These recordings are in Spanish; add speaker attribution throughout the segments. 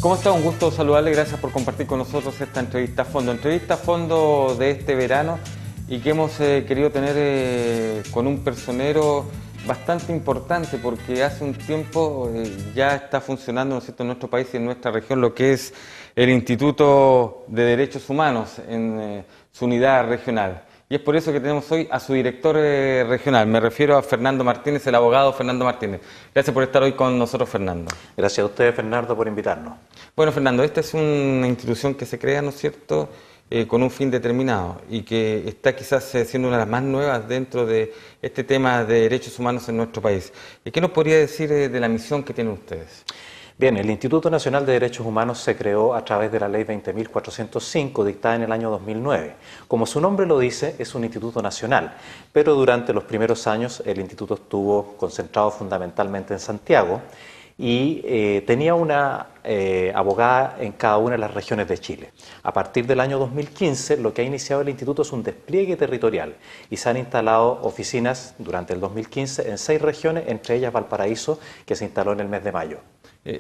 Speaker 1: ¿Cómo está? Un gusto saludarle, gracias por compartir con nosotros esta entrevista a fondo de este verano y que hemos querido tener con un personero bastante importante porque hace un tiempo ya está funcionando, ¿no es cierto?, en nuestro país y en nuestra región lo que es el Instituto de Derechos Humanos en su unidad regional. Y es por eso que tenemos hoy a su director regional. Me refiero a Fernando Martínez, el abogado Fernando Martínez. Gracias por estar hoy con nosotros, Fernando.
Speaker 2: Gracias a usted, Fernando, por invitarnos.
Speaker 1: Bueno, Fernando, esta es una institución que se crea, ¿no es cierto?, con un fin determinado y que está quizás siendo una de las más nuevas dentro de este tema de derechos humanos en nuestro país. ¿Qué nos podría decir de la misión que tienen ustedes?
Speaker 2: Bien, el Instituto Nacional de Derechos Humanos se creó a través de la Ley 20.405, dictada en el año 2009. Como su nombre lo dice, es un instituto nacional, pero durante los primeros años el instituto estuvo concentrado fundamentalmente en Santiago y tenía una abogada en cada una de las regiones de Chile. A partir del año 2015, lo que ha iniciado el instituto es un despliegue territorial y se han instalado oficinas durante el 2015 en 6 regiones, entre ellas Valparaíso, que se instaló en el mes de mayo.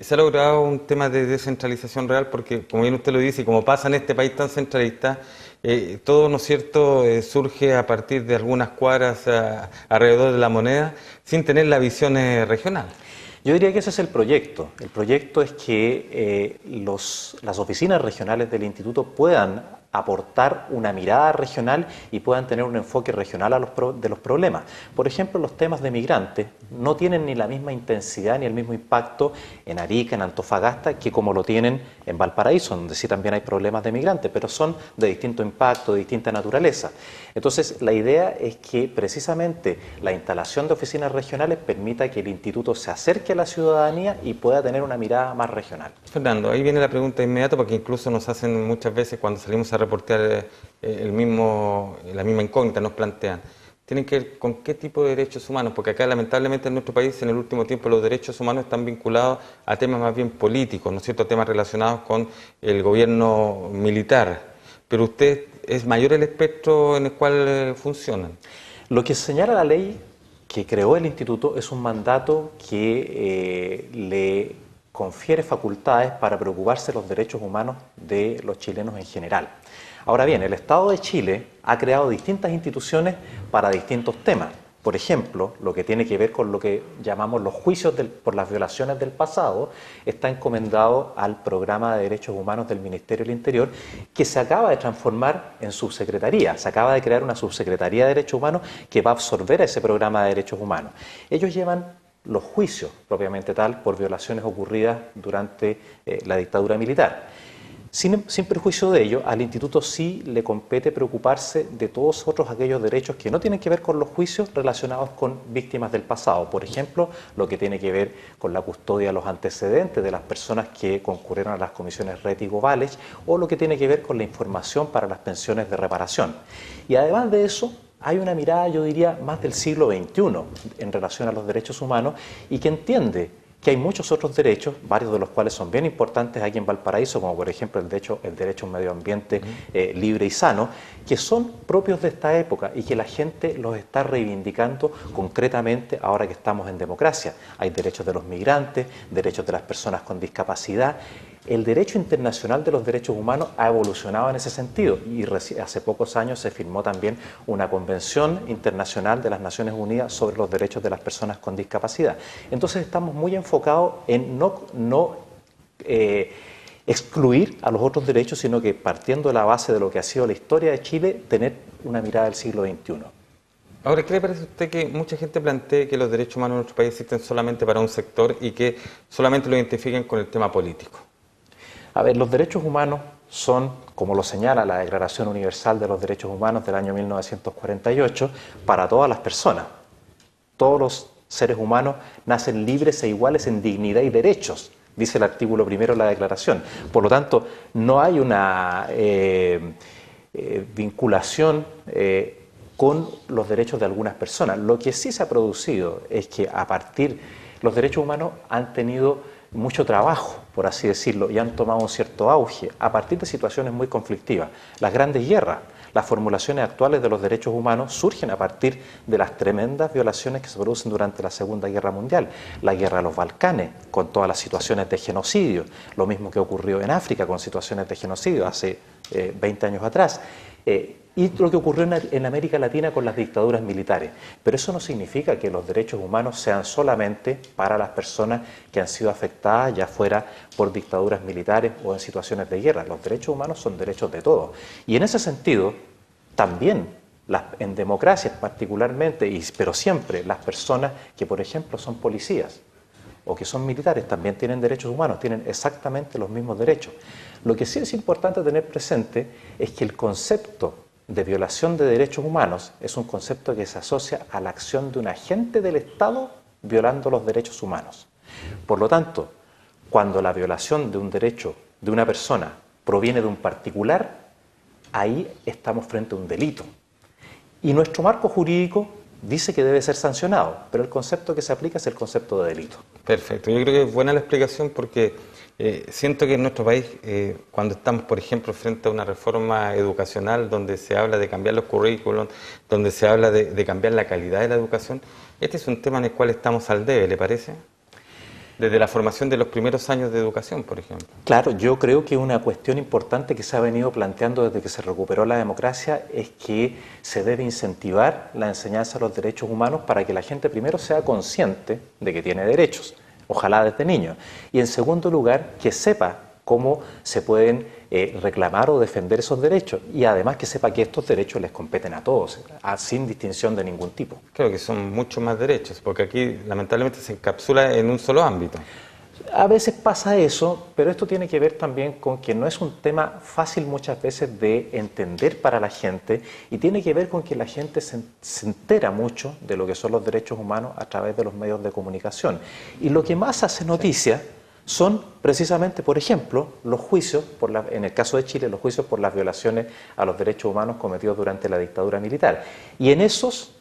Speaker 1: Se ha logrado un tema de descentralización real porque, como bien usted lo dice, y como pasa en este país tan centralista, todo, ¿no es cierto?, surge a partir de algunas cuadras alrededor de la moneda sin tener la visión regional.
Speaker 2: Yo diría que ese es el proyecto. El proyecto es que las oficinas regionales del instituto puedan aportar una mirada regional y puedan tener un enfoque regional de los problemas. Por ejemplo, los temas de migrantes no tienen ni la misma intensidad ni el mismo impacto en Arica, en Antofagasta, que como lo tienen en Valparaíso, donde sí también hay problemas de migrantes, pero son de distinto impacto, de distinta naturaleza. Entonces, la idea es que precisamente la instalación de oficinas regionales permita que el instituto se acerque a la ciudadanía y pueda tener una mirada más regional.
Speaker 1: Fernando, ahí viene la pregunta inmediata porque incluso nos hacen muchas veces cuando salimos a reportear la misma incógnita, nos plantean. Tienen que ver con qué tipo de derechos humanos, porque acá lamentablemente en nuestro país en el último tiempo los derechos humanos están vinculados a temas más bien políticos, ¿no es cierto?, temas relacionados con el gobierno militar. Pero usted es mayor el espectro en el cual funcionan.
Speaker 2: Lo que señala la ley que creó el instituto es un mandato que le confiere facultades para preocuparse de los derechos humanos de los chilenos en general. Ahora bien, el Estado de Chile ha creado distintas instituciones para distintos temas. Por ejemplo, lo que tiene que ver con lo que llamamos los juicios por las violaciones del pasado está encomendado al Programa de Derechos Humanos del Ministerio del Interior, que se acaba de transformar en subsecretaría. Se acaba de crear una subsecretaría de Derechos Humanos que va a absorber a ese Programa de Derechos Humanos. Ellos llevan los juicios, propiamente tal, por violaciones ocurridas durante la dictadura militar. Sin perjuicio de ello, al instituto sí le compete preocuparse de todos otros aquellos derechos que no tienen que ver con los juicios relacionados con víctimas del pasado. Por ejemplo, lo que tiene que ver con la custodia de los antecedentes de las personas que concurrieron a las comisiones Rettig-Ovalle o lo que tiene que ver con la información para las pensiones de reparación. Y además de eso, hay una mirada, yo diría, más del siglo XXI en relación a los derechos humanos y que entiende que hay muchos otros derechos, varios de los cuales son bien importantes aquí en Valparaíso, como por ejemplo el derecho a un medio ambiente libre y sano, que son propios de esta época y que la gente los está reivindicando concretamente ahora que estamos en democracia. Hay derechos de los migrantes, derechos de las personas con discapacidad. El derecho internacional de los derechos humanos ha evolucionado en ese sentido y hace pocos años se firmó también una convención internacional de las Naciones Unidas sobre los derechos de las personas con discapacidad. Entonces estamos muy enfocados en no excluir a los otros derechos, sino que partiendo de la base de lo que ha sido la historia de Chile, tener una mirada del siglo XXI.
Speaker 1: Ahora, ¿qué le parece a usted que mucha gente plantee que los derechos humanos en nuestro país existen solamente para un sector y que solamente lo identifiquen con el tema político?
Speaker 2: A ver, los derechos humanos son, como lo señala la Declaración Universal de los Derechos Humanos del año 1948, para todas las personas. Todos los seres humanos nacen libres e iguales en dignidad y derechos, dice el artículo 1 de la Declaración. Por lo tanto, no hay una vinculación con los derechos de algunas personas. Lo que sí se ha producido es que los derechos humanos han tenido mucho trabajo, por así decirlo, y han tomado un cierto auge a partir de situaciones muy conflictivas. Las grandes guerras las formulaciones actuales de los derechos humanos surgen a partir de las tremendas violaciones que se producen durante la Segunda Guerra Mundial, la guerra de los Balcanes, con todas las situaciones de genocidio, lo mismo que ocurrió en África con situaciones de genocidio hace 20 años atrás, y lo que ocurrió en América Latina con las dictaduras militares. Pero eso no significa que los derechos humanos sean solamente para las personas que han sido afectadas, ya fuera por dictaduras militares o en situaciones de guerra. Los derechos humanos son derechos de todos. Y en ese sentido, también en democracias particularmente, pero siempre las personas que, por ejemplo, son policías o que son militares también tienen derechos humanos, tienen exactamente los mismos derechos. Lo que sí es importante tener presente es que el concepto de violación de derechos humanos es un concepto que se asocia a la acción de un agente del Estado violando los derechos humanos. Por lo tanto, cuando la violación de un derecho de una persona proviene de un particular, ahí estamos frente a un delito. Y nuestro marco jurídico dice que debe ser sancionado, pero el concepto que se aplica es el concepto de delito.
Speaker 1: Perfecto, yo creo que es buena la explicación porque siento que en nuestro país, cuando estamos, por ejemplo, frente a una reforma educacional donde se habla de cambiar los currículos, donde se habla de cambiar la calidad de la educación, este es un tema en el cual estamos al debe, ¿le parece? Desde la formación de los primeros años de educación, por ejemplo.
Speaker 2: Claro, yo creo que una cuestión importante que se ha venido planteando desde que se recuperó la democracia es que se debe incentivar la enseñanza de los derechos humanos para que la gente primero sea consciente de que tiene derechos, ojalá desde niño, y en segundo lugar que sepa cómo se pueden reclamar o defender esos derechos y además que sepa que estos derechos les competen a todos, sin distinción de ningún tipo.
Speaker 1: Creo que son muchos más derechos, porque aquí lamentablemente se encapsula en un solo ámbito.
Speaker 2: A veces pasa eso, pero esto tiene que ver también con que no es un tema fácil muchas veces de entender para la gente y tiene que ver con que la gente se entera mucho de lo que son los derechos humanos a través de los medios de comunicación. Y lo que más hace noticia son precisamente, por ejemplo, los juicios, en el caso de Chile, los juicios por las violaciones a los derechos humanos cometidos durante la dictadura militar. Y en esos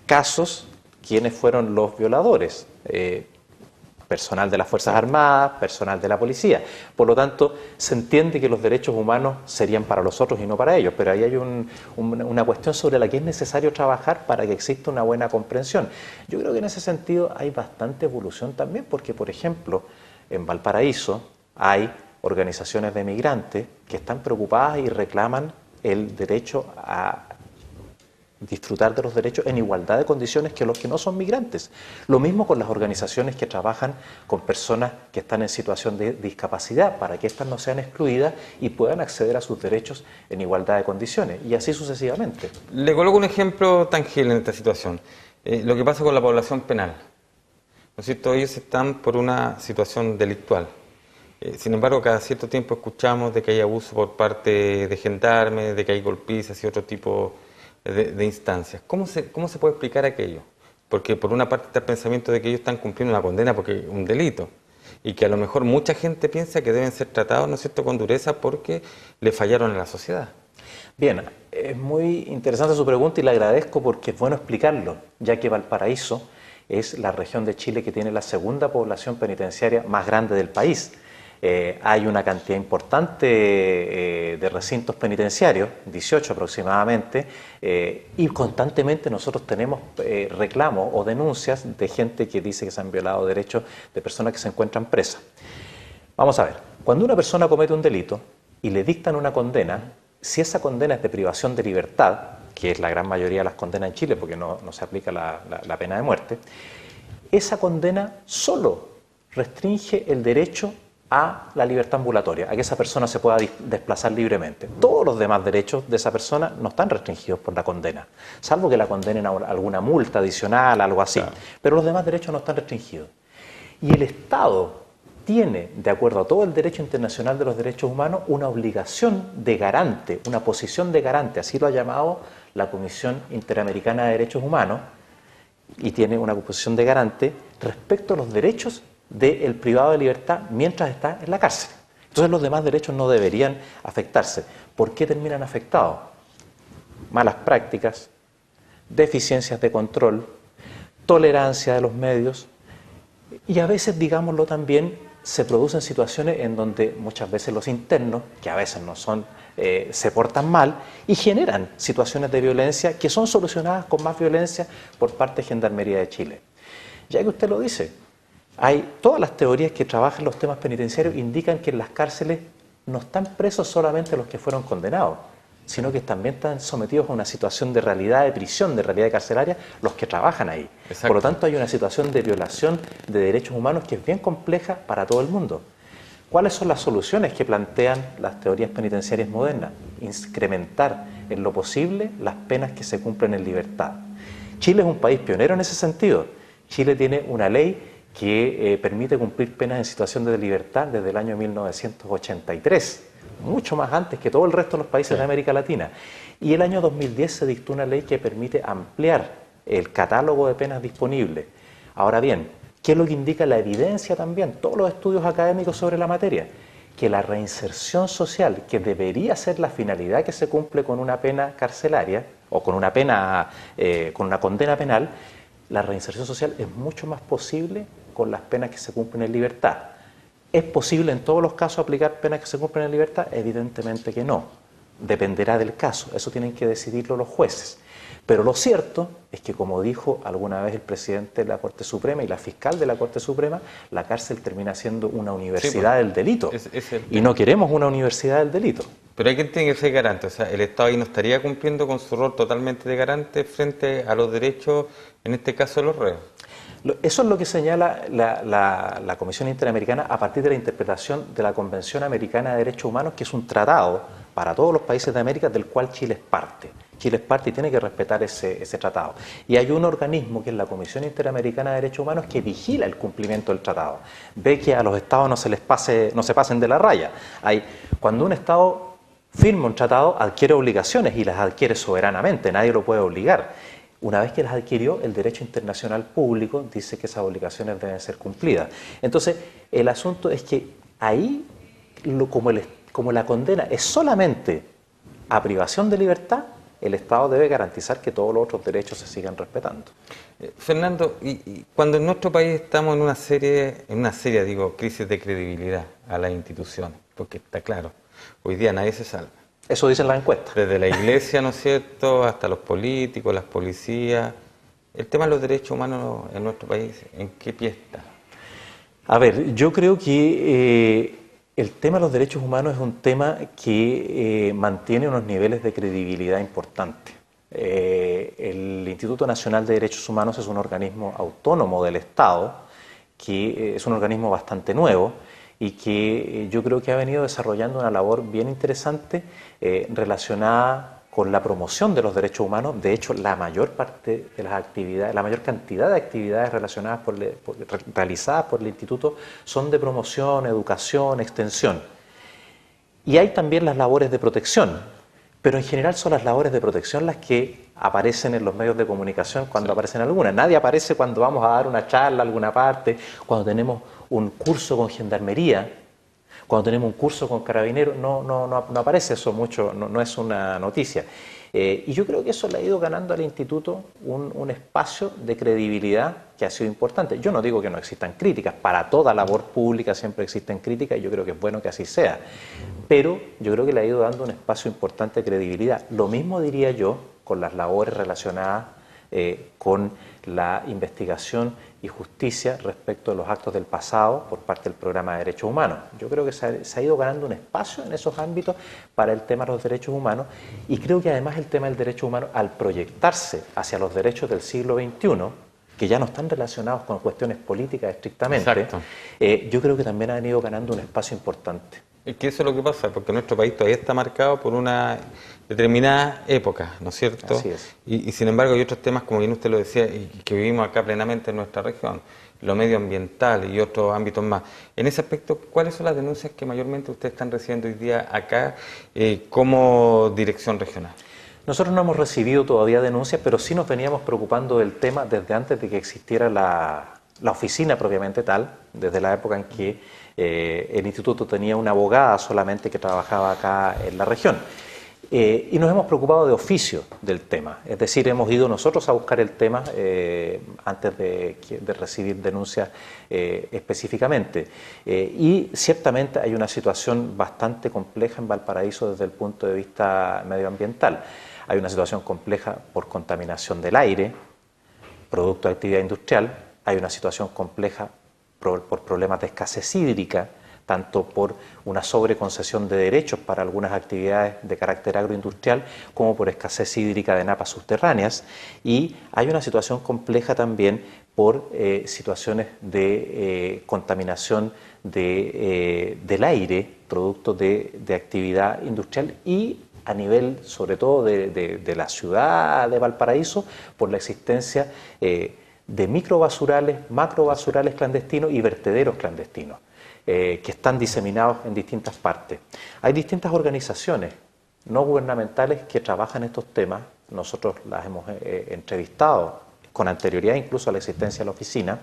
Speaker 2: casos, ¿quiénes fueron los violadores? Personal de las Fuerzas Armadas, personal de la policía. Por lo tanto, se entiende que los derechos humanos serían para los otros y no para ellos, pero ahí hay una cuestión sobre la que es necesario trabajar para que exista una buena comprensión. Yo creo que en ese sentido hay bastante evolución también, porque, por ejemplo, en Valparaíso hay organizaciones de migrantes que están preocupadas y reclaman el derecho a disfrutar de los derechos en igualdad de condiciones que los que no son migrantes. Lo mismo con las organizaciones que trabajan con personas que están en situación de discapacidad, para que éstas no sean excluidas y puedan acceder a sus derechos en igualdad de condiciones, y así sucesivamente.
Speaker 1: Le coloco un ejemplo tangible en esta situación. Lo que pasa con la población penal. ¿No es cierto? Ellos están por una situación delictual. Sin embargo, cada cierto tiempo escuchamos de que hay abuso por parte de gendarmes, de que hay golpizas y otro tipo de instancias. ¿Cómo se puede explicar aquello? Porque por una parte está el pensamiento de que ellos están cumpliendo una condena porque es un delito y que a lo mejor mucha gente piensa que deben ser tratados, ¿no es cierto?, con dureza porque le fallaron a la sociedad.
Speaker 2: Bien, es muy interesante su pregunta y le agradezco porque es bueno explicarlo, ya que Valparaíso es la región de Chile que tiene la segunda población penitenciaria más grande del país. Hay una cantidad importante de recintos penitenciarios, 18 aproximadamente, y constantemente nosotros tenemos reclamos o denuncias de gente que dice que se han violado derechos de personas que se encuentran presas. Vamos a ver, cuando una persona comete un delito y le dictan una condena, si esa condena es de privación de libertad, que es la gran mayoría de las condenas en Chile porque no se aplica la pena de muerte, esa condena solo restringe el derecho a la libertad ambulatoria, a que esa persona se pueda desplazar libremente. Todos los demás derechos de esa persona no están restringidos por la condena, salvo que la condenen a alguna multa adicional, algo así. Claro. Pero los demás derechos no están restringidos. Y el Estado tiene, de acuerdo a todo el derecho internacional de los derechos humanos, una obligación de garante, una posición de garante, así lo ha llamado la Comisión Interamericana de Derechos Humanos, y tiene una posición de garante respecto a los derechos del privado de libertad mientras está en la cárcel. Entonces los demás derechos no deberían afectarse. ¿Por qué terminan afectados? Malas prácticas, deficiencias de control, tolerancia de los medios y a veces, digámoslo también, se producen situaciones en donde muchas veces los internos, que a veces no son, se portan mal y generan situaciones de violencia que son solucionadas con más violencia por parte de Gendarmería de Chile. Ya que usted lo dice, todas las teorías que trabajan los temas penitenciarios indican que en las cárceles no están presos solamente los que fueron condenados, sino que también están sometidos a una situación de realidad de prisión, de realidad carcelaria, los que trabajan ahí.
Speaker 1: Exacto.
Speaker 2: Por lo tanto, hay una situación de violación de derechos humanos que es bien compleja para todo el mundo. ¿Cuáles son las soluciones que plantean las teorías penitenciarias modernas? Incrementar en lo posible las penas que se cumplen en libertad. Chile es un país pionero en ese sentido. Chile tiene una ley que permite cumplir penas en situación de libertad desde el año 1983. Mucho más antes que todo el resto de los países de América Latina. Y el año 2010 se dictó una ley que permite ampliar el catálogo de penas disponibles. Ahora bien, ¿qué es lo que indica la evidencia también? Todos los estudios académicos sobre la materia. Que la reinserción social, que debería ser la finalidad que se cumple con una pena carcelaria o con una pena, con una condena penal, la reinserción social es mucho más posible con las penas que se cumplen en libertad. ¿Es posible en todos los casos aplicar penas que se cumplen en libertad? Evidentemente que no. Dependerá del caso. Eso tienen que decidirlo los jueces. Pero lo cierto es que, como dijo alguna vez el presidente de la Corte Suprema y la fiscal de la Corte Suprema, la cárcel termina siendo una universidad del delito. Y no queremos una universidad del delito.
Speaker 1: Pero ¿quién tiene que ser garante? O sea, el Estado ahí no estaría cumpliendo con su rol totalmente de garante frente a los derechos, en este caso de los reos.
Speaker 2: Eso es lo que señala la Comisión Interamericana a partir de la interpretación de la Convención Americana de Derechos Humanos, que es un tratado para todos los países de América del cual Chile es parte. Chile es parte y tiene que respetar ese tratado. Y hay un organismo que es la Comisión Interamericana de Derechos Humanos que vigila el cumplimiento del tratado. Ve que a los estados no se pasen de la raya. Cuando un estado firma un tratado, adquiere obligaciones y las adquiere soberanamente, nadie lo puede obligar. Una vez que las adquirió, el derecho internacional público dice que esas obligaciones deben ser cumplidas. Entonces, el asunto es que ahí, como la condena es solamente a privación de libertad, el Estado debe garantizar que todos los otros derechos se sigan respetando.
Speaker 1: Fernando, y cuando en nuestro país estamos en una seria crisis de credibilidad a las instituciones, porque está claro, hoy día nadie se salva.
Speaker 2: Eso dicen las encuestas.
Speaker 1: Desde la iglesia, ¿no es cierto?, hasta los políticos, las policías. El tema de los derechos humanos en nuestro país, ¿en qué pie está?
Speaker 2: A ver, yo creo que el tema de los derechos humanos es un tema que mantiene unos niveles de credibilidad importantes. El Instituto Nacional de Derechos Humanos es un organismo autónomo del Estado, que es un organismo bastante nuevo, y que yo creo que ha venido desarrollando una labor bien interesante relacionada con la promoción de los derechos humanos. De hecho, la mayor parte de las actividades, la mayor cantidad de actividades relacionadas realizadas por el Instituto son de promoción, educación, extensión. Y hay también las labores de protección, pero en general son las labores de protección las que aparecen en los medios de comunicación cuando aparecen algunas. Nadie aparece cuando vamos a dar una charla a alguna parte, cuando tenemos un curso con gendarmería, cuando tenemos un curso con carabineros, no aparece eso mucho, no es una noticia. Y yo creo que eso le ha ido ganando al instituto un espacio de credibilidad que ha sido importante. Yo no digo que no existan críticas, para toda labor pública siempre existen críticas y yo creo que es bueno que así sea, pero yo creo que le ha ido dando un espacio importante de credibilidad. Lo mismo diría yo con las labores relacionadas con la investigación y justicia respecto de los actos del pasado por parte del Programa de Derechos Humanos. Yo creo que se ha ido ganando un espacio en esos ámbitos para el tema de los derechos humanos y creo que además el tema del derecho humano, al proyectarse hacia los derechos del siglo XXI, que ya no están relacionados con cuestiones políticas estrictamente, yo creo que también han ido ganando un espacio importante.
Speaker 1: Es que eso es lo que pasa, porque nuestro país todavía está marcado por una determinada época, ¿no es cierto?
Speaker 2: Así es.
Speaker 1: Y sin embargo hay otros temas, como bien usted lo decía, y que vivimos acá plenamente en nuestra región, lo medioambiental y otros ámbitos más. En ese aspecto, ¿cuáles son las denuncias que mayormente ustedes están recibiendo hoy día acá como dirección regional?
Speaker 2: Nosotros no hemos recibido todavía denuncias, pero sí nos veníamos preocupando del tema desde antes de que existiera la oficina propiamente tal, desde la época en que el instituto tenía una abogada solamente que trabajaba acá en la región. Y nos hemos preocupado de oficio del tema, es decir, hemos ido nosotros a buscar el tema antes de recibir denuncias específicamente. Y ciertamente hay una situación bastante compleja en Valparaíso desde el punto de vista medioambiental. Hay una situación compleja por contaminación del aire, producto de actividad industrial, hay una situación compleja por problemas de escasez hídrica, tanto por una sobreconcesión de derechos para algunas actividades de carácter agroindustrial, como por escasez hídrica de napas subterráneas, y hay una situación compleja también por situaciones de contaminación del aire, producto de actividad industrial, y a nivel sobre todo de la ciudad de Valparaíso, por la existencia de microbasurales, macrobasurales clandestinos y vertederos clandestinos, que están diseminados en distintas partes. Hay distintas organizaciones no gubernamentales que trabajan estos temas, nosotros las hemos entrevistado con anterioridad incluso a la existencia de la oficina,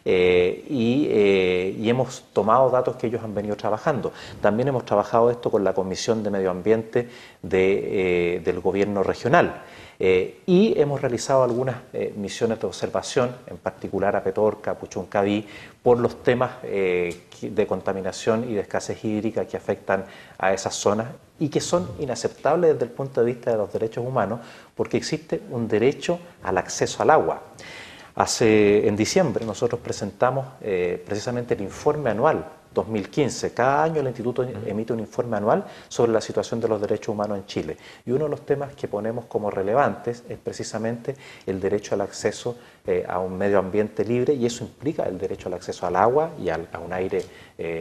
Speaker 2: y hemos tomado datos que ellos han venido trabajando. También hemos trabajado esto con la Comisión de Medio Ambiente del Gobierno Regional. Y hemos realizado algunas misiones de observación, en particular a Petorca, Puchuncaví, por los temas de contaminación y de escasez hídrica que afectan a esas zonas y que son inaceptables desde el punto de vista de los derechos humanos, porque existe un derecho al acceso al agua. En diciembre nosotros presentamos precisamente el informe anual 2015. Cada año el Instituto emite un informe anual sobre la situación de los derechos humanos en Chile. Y uno de los temas que ponemos como relevantes es precisamente el derecho al acceso a un medio ambiente libre, y eso implica el derecho al acceso al agua y a un aire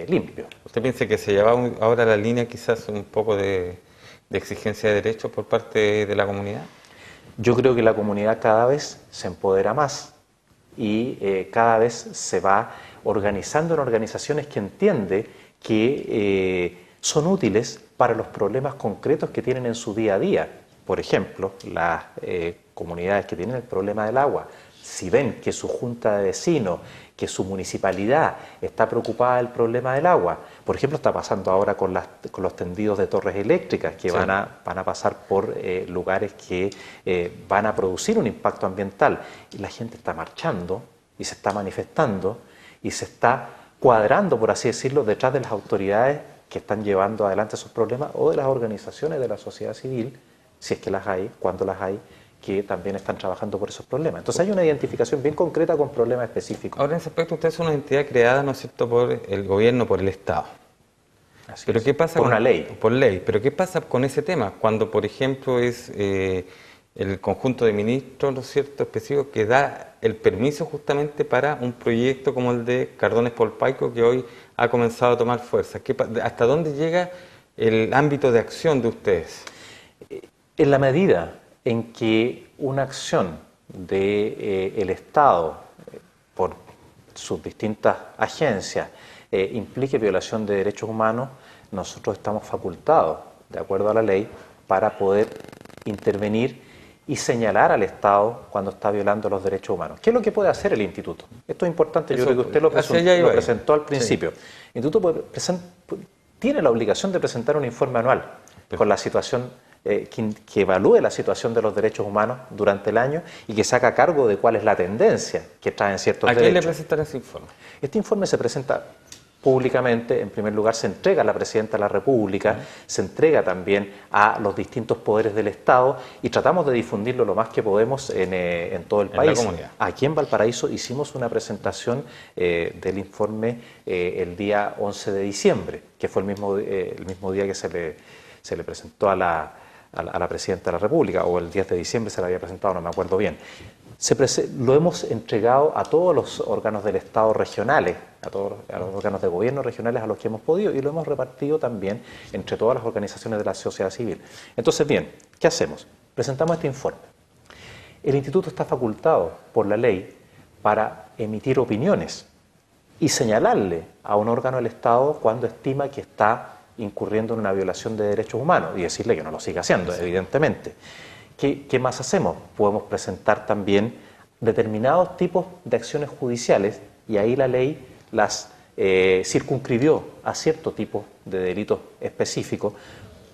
Speaker 2: limpio.
Speaker 1: ¿Usted piensa que se lleva ahora la línea quizás un poco de exigencia de derechos por parte de la comunidad?
Speaker 2: Yo creo que la comunidad cada vez se empodera más y cada vez se va organizando en organizaciones que entiende que son útiles para los problemas concretos que tienen en su día a día. Por ejemplo, las comunidades que tienen el problema del agua, si ven que su junta de vecinos, que su municipalidad está preocupada del problema del agua, por ejemplo, está pasando ahora con los tendidos de torres eléctricas que van a pasar por lugares que van a producir un impacto ambiental, y la gente está marchando y se está manifestando y se está cuadrando, por así decirlo, detrás de las autoridades que están llevando adelante esos problemas, o de las organizaciones de la sociedad civil, si es que las hay, cuando las hay, que también están trabajando por esos problemas. Entonces hay una identificación bien concreta con problemas específicos.
Speaker 1: Ahora, en ese aspecto, usted es una entidad creada, ¿no es cierto?, por el gobierno, por el Estado.
Speaker 2: Así
Speaker 1: pero
Speaker 2: es.
Speaker 1: ¿qué pasa
Speaker 2: por una ley.
Speaker 1: Por ley. Pero ¿qué pasa con ese tema? Cuando, por ejemplo, es el conjunto de ministros, ¿no es cierto?, específico, que da el permiso justamente para un proyecto como el de Cardones Polpaico, que hoy ha comenzado a tomar fuerza. ¿Hasta dónde llega el ámbito de acción de ustedes?
Speaker 2: En la medida en que una acción del Estado por sus distintas agencias implique violación de derechos humanos, nosotros estamos facultados, de acuerdo a la ley, para poder intervenir y señalar al Estado cuando está violando los derechos humanos. ¿Qué es lo que puede hacer el Instituto? Esto es importante, yo creo que usted lo presentó al principio. Sí. El Instituto tiene la obligación de presentar un informe anual con la situación, que evalúe la situación de los derechos humanos durante el año y que se haga cargo de cuál es la tendencia que traen ciertos derechos.
Speaker 1: ¿A quién le presentará ese informe?
Speaker 2: Este informe se presenta públicamente. En primer lugar, se entrega a la Presidenta de la República, se entrega también a los distintos poderes del Estado, y tratamos de difundirlo lo más que podemos en todo el país. Aquí en Valparaíso hicimos una presentación del informe el día 11 de diciembre, que fue el mismo día que se le presentó a la Presidenta de la República, o el 10 de diciembre se le había presentado, no me acuerdo bien. Lo hemos entregado a todos los órganos del Estado regionales, a los órganos de gobierno regionales a los que hemos podido, y lo hemos repartido también entre todas las organizaciones de la sociedad civil. Entonces, bien, ¿qué hacemos? Presentamos este informe. El Instituto está facultado por la ley para emitir opiniones y señalarle a un órgano del Estado cuando estima que está incurriendo en una violación de derechos humanos, y decirle que no lo siga haciendo, evidentemente. ¿Qué más hacemos? Podemos presentar también determinados tipos de acciones judiciales, y ahí la ley las circunscribió a cierto tipo de delitos específicos,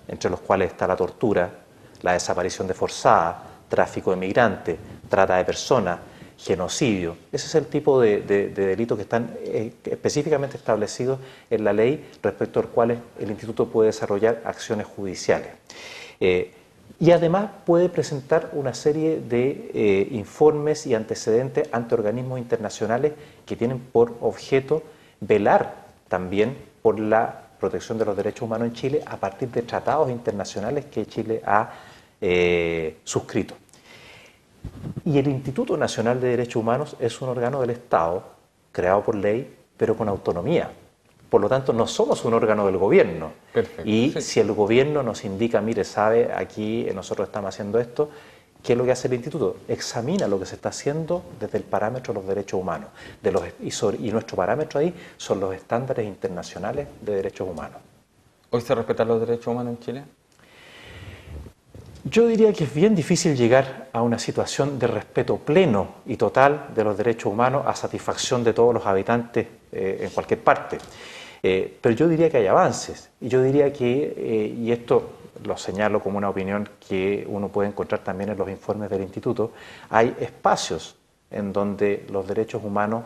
Speaker 2: entre los cuales está la tortura, la desaparición de forzada, tráfico de migrantes, trata de personas, genocidio. Ese es el tipo de delitos que están específicamente establecidos en la ley respecto al cual el Instituto puede desarrollar acciones judiciales. Y además puede presentar una serie de informes y antecedentes ante organismos internacionales que tienen por objeto velar también por la protección de los derechos humanos en Chile a partir de tratados internacionales que Chile ha suscrito. Y el Instituto Nacional de Derechos Humanos es un órgano del Estado, creado por ley, pero con autonomía. Por lo tanto, no somos un órgano del gobierno.
Speaker 1: Perfecto.
Speaker 2: Y
Speaker 1: Sí.
Speaker 2: si el gobierno nos indica, mire, sabe, aquí nosotros estamos haciendo esto, ¿qué es lo que hace el instituto? Examina lo que se está haciendo desde el parámetro de los derechos humanos. Y nuestro parámetro ahí son los estándares internacionales de derechos humanos.
Speaker 1: ¿Hoy se respetan los derechos humanos en Chile?
Speaker 2: Yo diría que es bien difícil llegar a una situación de respeto pleno y total de los derechos humanos a satisfacción de todos los habitantes en cualquier parte. Pero yo diría que hay avances. Y yo diría que, y esto lo señalo como una opinión que uno puede encontrar también en los informes del Instituto, hay espacios en donde los derechos humanos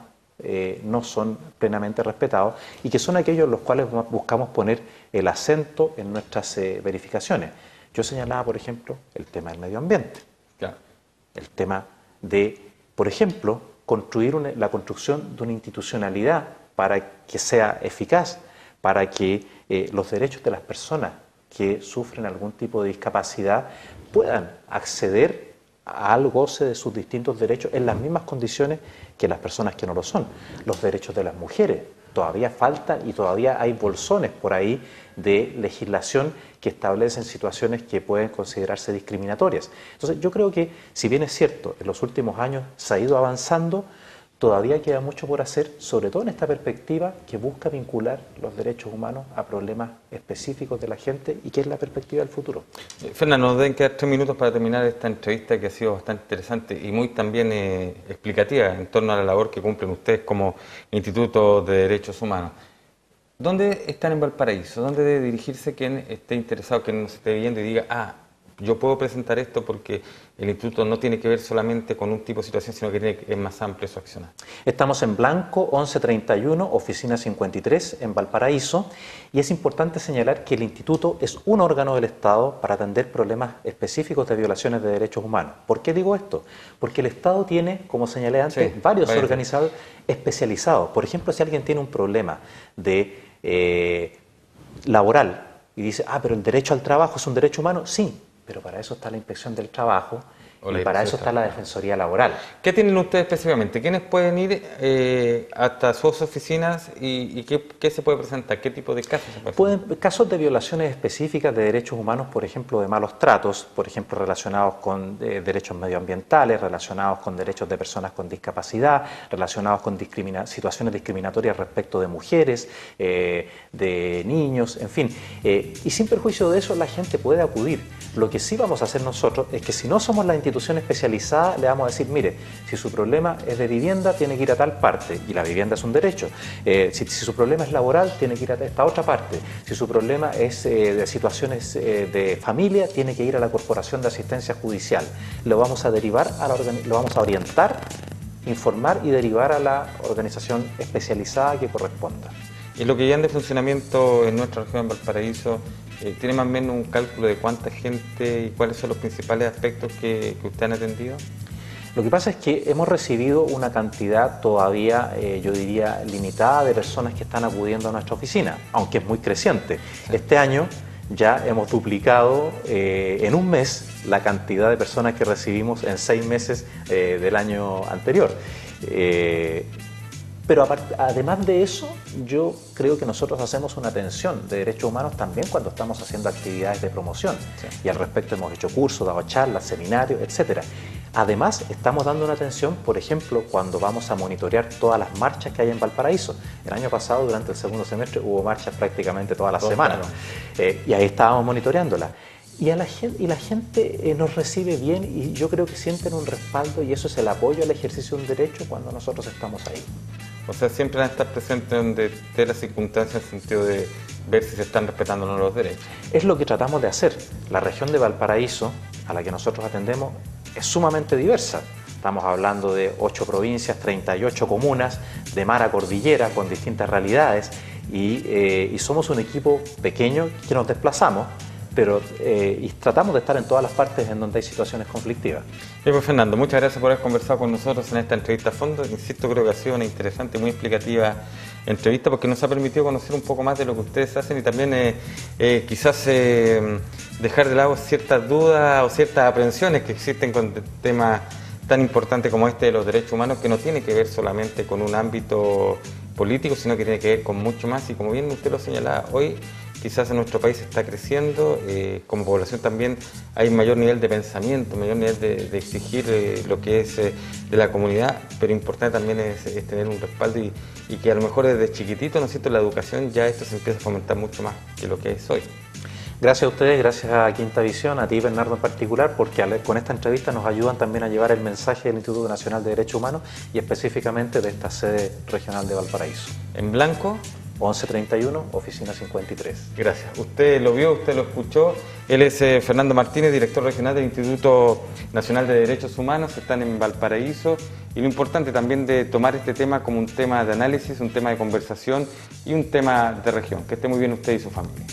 Speaker 2: no son plenamente respetados y que son aquellos en los cuales buscamos poner el acento en nuestras verificaciones. Yo señalaba, por ejemplo, el tema del medio ambiente,
Speaker 1: Claro.
Speaker 2: el tema de, por ejemplo, construir la construcción de una institucionalidad para que sea eficaz, para que los derechos de las personas que sufren algún tipo de discapacidad puedan acceder al goce de sus distintos derechos en las mismas condiciones que las personas que no lo son. Los derechos de las mujeres todavía faltan y todavía hay bolsones por ahí de legislación que establecen situaciones que pueden considerarse discriminatorias. Entonces yo creo que, si bien es cierto, en los últimos años se ha ido avanzando, todavía queda mucho por hacer, sobre todo en esta perspectiva que busca vincular los derechos humanos a problemas específicos de la gente y que es la perspectiva del futuro.
Speaker 1: Fernando, nos deben quedar 3 minutos para terminar esta entrevista que ha sido bastante interesante y muy también explicativa en torno a la labor que cumplen ustedes como Instituto de Derechos Humanos. ¿Dónde están en Valparaíso? ¿Dónde debe dirigirse quien esté interesado, quien nos esté viendo y diga, yo puedo presentar esto porque el instituto no tiene que ver solamente con un tipo de situación, sino que es más amplio su accionar?
Speaker 2: Estamos en Blanco 1131, oficina 53, en Valparaíso, y es importante señalar que el instituto es un órgano del Estado para atender problemas específicos de violaciones de derechos humanos. ¿Por qué digo esto? Porque el Estado tiene, como señalé antes, varios organizados especializados. Por ejemplo, si alguien tiene un problema laboral y dice, pero el derecho al trabajo es un derecho humano, sí, pero para eso está la Inspección del Trabajo y para eso está la Defensoría Laboral.
Speaker 1: ¿Qué tienen ustedes específicamente? ¿Quiénes pueden ir hasta sus oficinas y qué se puede presentar? ¿Qué tipo de casos se puede presentar?
Speaker 2: Casos de violaciones específicas de derechos humanos, por ejemplo, de malos tratos, por ejemplo, relacionados con derechos medioambientales, relacionados con derechos de personas con discapacidad, relacionados con situaciones discriminatorias respecto de mujeres, de niños, en fin. Y sin perjuicio de eso, la gente puede acudir. Lo que sí vamos a hacer nosotros es que si no somos la institución especializada, le vamos a decir, mire, si su problema es de vivienda, tiene que ir a tal parte, y la vivienda es un derecho. Si su problema es laboral, tiene que ir a esta otra parte. Si su problema es de situaciones de familia, tiene que ir a la Corporación de Asistencia Judicial. Lo vamos a derivar, lo vamos a orientar, informar y derivar a la organización especializada que corresponda.
Speaker 1: Y lo que ya de funcionamiento en nuestra región, en Valparaíso, ¿tiene más o menos un cálculo de cuánta gente y cuáles son los principales aspectos que usted han atendido?
Speaker 2: Lo que pasa es que hemos recibido una cantidad todavía, yo diría, limitada de personas que están acudiendo a nuestra oficina, aunque es muy creciente. Sí. Este año ya hemos duplicado en un mes la cantidad de personas que recibimos en 6 meses del año anterior. Pero además de eso, yo creo que nosotros hacemos una atención de derechos humanos también cuando estamos haciendo actividades de promoción. Sí. Y al respecto hemos hecho cursos, dado charlas, seminarios, etc. Además, estamos dando una atención, por ejemplo, cuando vamos a monitorear todas las marchas que hay en Valparaíso. El año pasado, durante el segundo semestre, hubo marchas prácticamente todas las semanas. Y ahí estábamos monitoreándolas. Y la gente nos recibe bien y yo creo que sienten un respaldo y eso es el apoyo al ejercicio de un derecho cuando nosotros estamos ahí.
Speaker 1: O sea, siempre van a estar presentes donde esté la circunstancia en el sentido de ver si se están respetando o no los derechos.
Speaker 2: Es lo que tratamos de hacer. La región de Valparaíso, a la que nosotros atendemos, es sumamente diversa. Estamos hablando de 8 provincias, 38 comunas, de mar a cordillera, con distintas realidades, y somos un equipo pequeño que nos desplazamos, pero y tratamos de estar en todas las partes en donde hay situaciones conflictivas.
Speaker 1: Bien, pues Fernando, muchas gracias por haber conversado con nosotros en esta entrevista a fondo. Insisto, creo que ha sido una interesante y muy explicativa entrevista porque nos ha permitido conocer un poco más de lo que ustedes hacen y también quizás dejar de lado ciertas dudas o ciertas aprensiones que existen con temas tan importantes como este de los derechos humanos, que no tiene que ver solamente con un ámbito político, sino que tiene que ver con mucho más. Y como bien usted lo señalaba, hoy quizás en nuestro país está creciendo, como población también hay mayor nivel de pensamiento, mayor nivel de exigir lo que es de la comunidad, pero importante también es tener un respaldo y que a lo mejor desde chiquitito, ¿no es cierto?, la educación ya esto se empieza a fomentar mucho más que lo que es hoy.
Speaker 2: Gracias a ustedes, gracias a Quinta Visión, a ti Bernardo en particular, porque con esta entrevista nos ayudan también a llevar el mensaje del Instituto Nacional de Derechos Humanos y específicamente de esta sede regional de Valparaíso.
Speaker 1: En blanco,
Speaker 2: 1131, oficina 53.
Speaker 1: Gracias. Usted lo vio, usted lo escuchó. Él es Fernando Martínez, director regional del Instituto Nacional de Derechos Humanos. Están en Valparaíso. Y lo importante también de tomar este tema como un tema de análisis, un tema de conversación y un tema de región. Que esté muy bien usted y su familia.